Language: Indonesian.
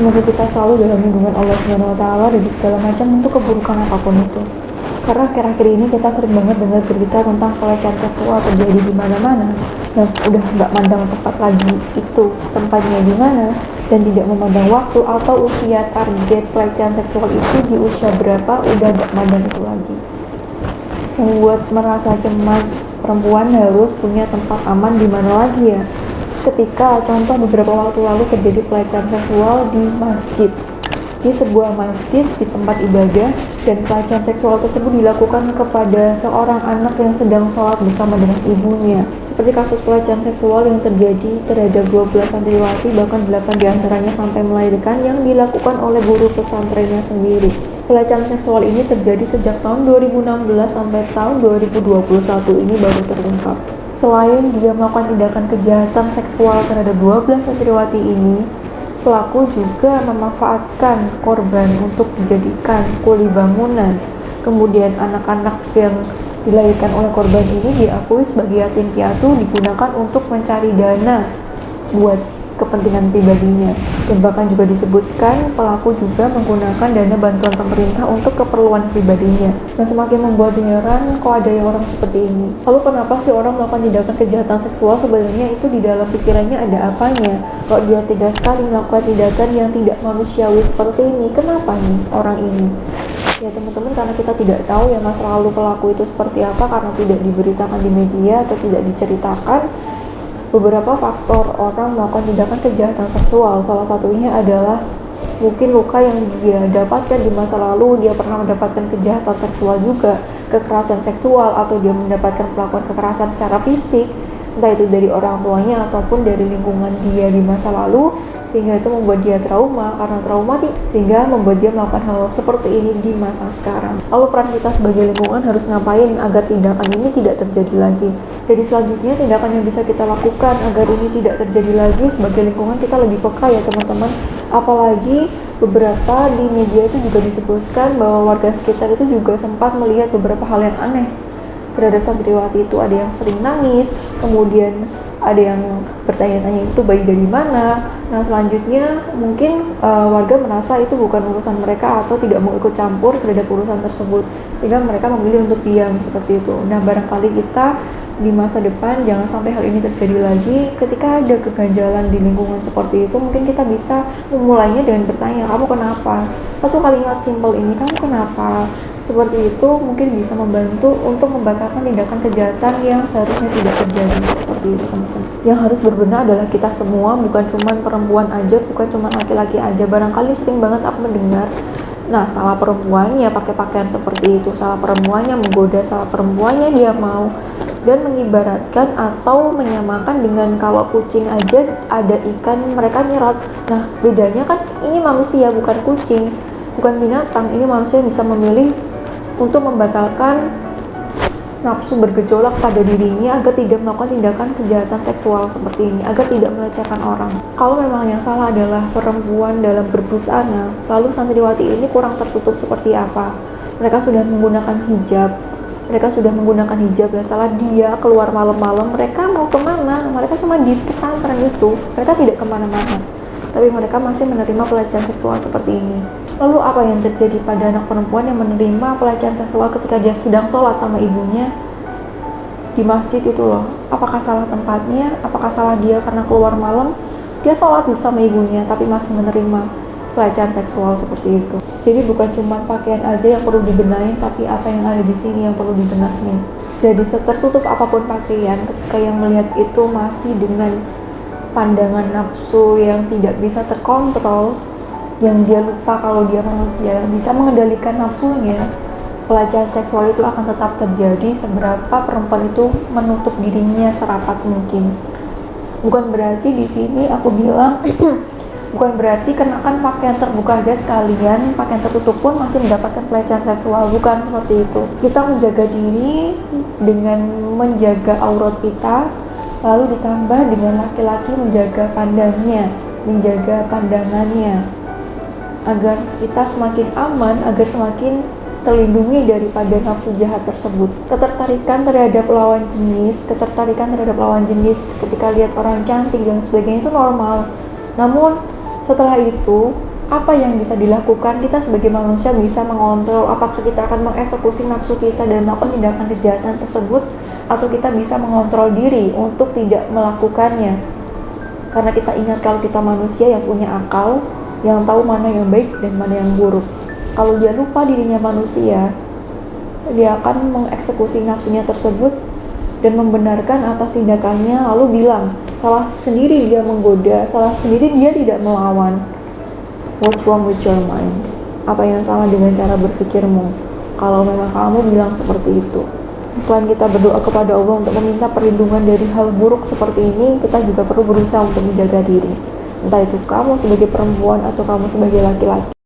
Semoga kita selalu dalam lindungan Allah Subhanahu wa taala dari segala macam bentuk keburukan apapun itu. Karena akhir-akhir ini kita sering banget dengar berita tentang pelecehan seksual terjadi di mana-mana, dan udah nggak mandang tempat lagi itu tempatnya di mana, dan tidak memandang waktu atau usia target pelecehan seksual itu di usia berapa, udah nggak mandang itu lagi. Membuat merasa cemas, perempuan harus punya tempat aman di mana lagi ya? Ketika contoh beberapa waktu lalu terjadi pelecehan seksual di masjid, di sebuah masjid di tempat ibadah, dan pelecehan seksual tersebut dilakukan kepada seorang anak yang sedang sholat bersama dengan ibunya. Seperti kasus pelecehan seksual yang terjadi terhadap 12 santriwati, bahkan 8 diantaranya sampai melahirkan, yang dilakukan oleh guru pesantrennya sendiri. Pelecehan seksual ini terjadi sejak tahun 2016 sampai tahun 2021 ini baru terungkap. Selain dia melakukan tindakan kejahatan seksual terhadap 12 santriwati ini, pelaku juga memanfaatkan korban untuk dijadikan kuli bangunan. Kemudian anak-anak yang dilahirkan oleh korban ini diakui sebagai yatim piatu, digunakan untuk mencari dana buat kepentingan pribadinya. Dan bahkan juga disebutkan pelaku juga menggunakan dana bantuan pemerintah untuk keperluan pribadinya. Dan semakin membuat heran, kok ada yang orang seperti ini. Lalu kenapa sih orang melakukan tindakan kejahatan seksual? Sebenarnya itu di dalam pikirannya ada apanya? Kalau dia tega sekali melakukan tindakan yang tidak manusiawi seperti ini, kenapa nih orang ini? Ya teman-teman, karena kita tidak tahu ya masa lalu pelaku itu seperti apa, karena tidak diberitakan di media atau tidak diceritakan. Beberapa faktor orang melakukan tindakan kejahatan seksual, salah satunya adalah mungkin luka yang dia dapatkan di masa lalu, dia pernah mendapatkan kejahatan seksual juga, kekerasan seksual, atau dia mendapatkan perlakuan kekerasan secara fisik, entah itu dari orang tuanya ataupun dari lingkungan dia di masa lalu, sehingga itu membuat dia trauma. Karena traumatik sehingga membuat dia melakukan hal seperti ini di masa sekarang. Lalu peran kita sebagai lingkungan harus ngapain agar tindakan ini tidak terjadi lagi? Jadi selanjutnya tindakan yang bisa kita lakukan agar ini tidak terjadi lagi sebagai lingkungan, kita lebih peka ya teman-teman. Apalagi beberapa di media itu juga disebutkan bahwa warga sekitar itu juga sempat melihat beberapa hal yang aneh terhadap santriwati itu. Ada yang sering nangis, kemudian ada yang bertanya-tanya itu bayi dari mana. Nah selanjutnya mungkin warga merasa itu bukan urusan mereka atau tidak mau ikut campur terhadap urusan tersebut, sehingga mereka memilih untuk diam seperti itu. Nah barangkali kita di masa depan jangan sampai hal ini terjadi lagi. Ketika ada keganjalan di lingkungan seperti itu, mungkin kita bisa memulainya dengan bertanya, kamu kenapa? Satu kalimat simpel ini, kamu kenapa? Seperti itu mungkin bisa membantu untuk membatalkan tindakan kejahatan yang seharusnya tidak terjadi. Seperti itu teman-teman. Yang harus berbenah adalah kita semua, bukan cuma perempuan aja, bukan cuma laki-laki aja. Barangkali sering banget aku mendengar, nah salah perempuannya pakai pakaian seperti itu, salah perempuannya menggoda, salah perempuannya dia mau, dan mengibaratkan atau menyamakan dengan kalau kucing aja ada ikan mereka nyerot. Nah bedanya kan ini manusia, bukan kucing, bukan binatang. Ini manusia yang bisa memilih untuk membatalkan nafsu bergejolak pada dirinya agar tidak melakukan tindakan kejahatan seksual seperti ini, agar tidak melecehkan orang. Kalau memang yang salah adalah perempuan dalam berbusana, lalu santriwati ini kurang tertutup seperti apa? Mereka sudah menggunakan hijab, dan salah dia keluar malam-malam, mereka mau kemana? Mereka cuma di pesantren itu, mereka tidak kemana-mana, tapi mereka masih menerima pelecehan seksual seperti ini. Lalu apa yang terjadi pada anak perempuan yang menerima pelecehan seksual ketika dia sedang sholat sama ibunya di masjid itu loh? Apakah salah tempatnya? Apakah salah dia karena keluar malam? Dia sholat bersama ibunya tapi masih menerima pelecehan seksual seperti itu. Jadi bukan cuma pakaian aja yang perlu dibenahin, tapi apa yang ada di sini yang perlu dibenahin. Jadi setertutup apapun pakaian, ketika yang melihat itu masih dengan pandangan nafsu yang tidak bisa terkontrol, yang dia lupa kalau dia manusia yang bisa mengendalikan nafsunya, pelecehan seksual itu akan tetap terjadi seberapa perempuan itu menutup dirinya serapat mungkin. Bukan berarti di sini aku bilang bukan berarti kenakan pakaian terbuka aja sekalian, pakaian tertutup pun masih mendapatkan pelecehan seksual, bukan seperti itu. Kita menjaga diri dengan menjaga aurat kita, lalu ditambah dengan laki-laki menjaga pandangnya, menjaga pandangannya, agar kita semakin aman, agar semakin terlindungi daripada nafsu jahat tersebut. Ketertarikan terhadap lawan jenis ketika lihat orang cantik dan sebagainya itu normal. Namun setelah itu apa yang bisa dilakukan? Kita sebagai manusia bisa mengontrol apakah kita akan mengeksekusi nafsu kita dan melakukan tindakan kejahatan tersebut, atau kita bisa mengontrol diri untuk tidak melakukannya. Karena kita ingat kalau kita manusia yang punya akal, yang tahu mana yang baik dan mana yang buruk. Kalau dia lupa dirinya manusia, dia akan mengeksekusi nafsunya tersebut dan membenarkan atas tindakannya, lalu bilang salah sendiri dia menggoda, salah sendiri dia tidak melawan. What's wrong with your mind? Apa yang salah dengan cara berpikirmu kalau memang kamu bilang seperti itu? Selain kita berdoa kepada Allah untuk meminta perlindungan dari hal buruk seperti ini, kita juga perlu berusaha untuk menjaga diri. Entah itu kamu sebagai perempuan atau kamu sebagai laki-laki.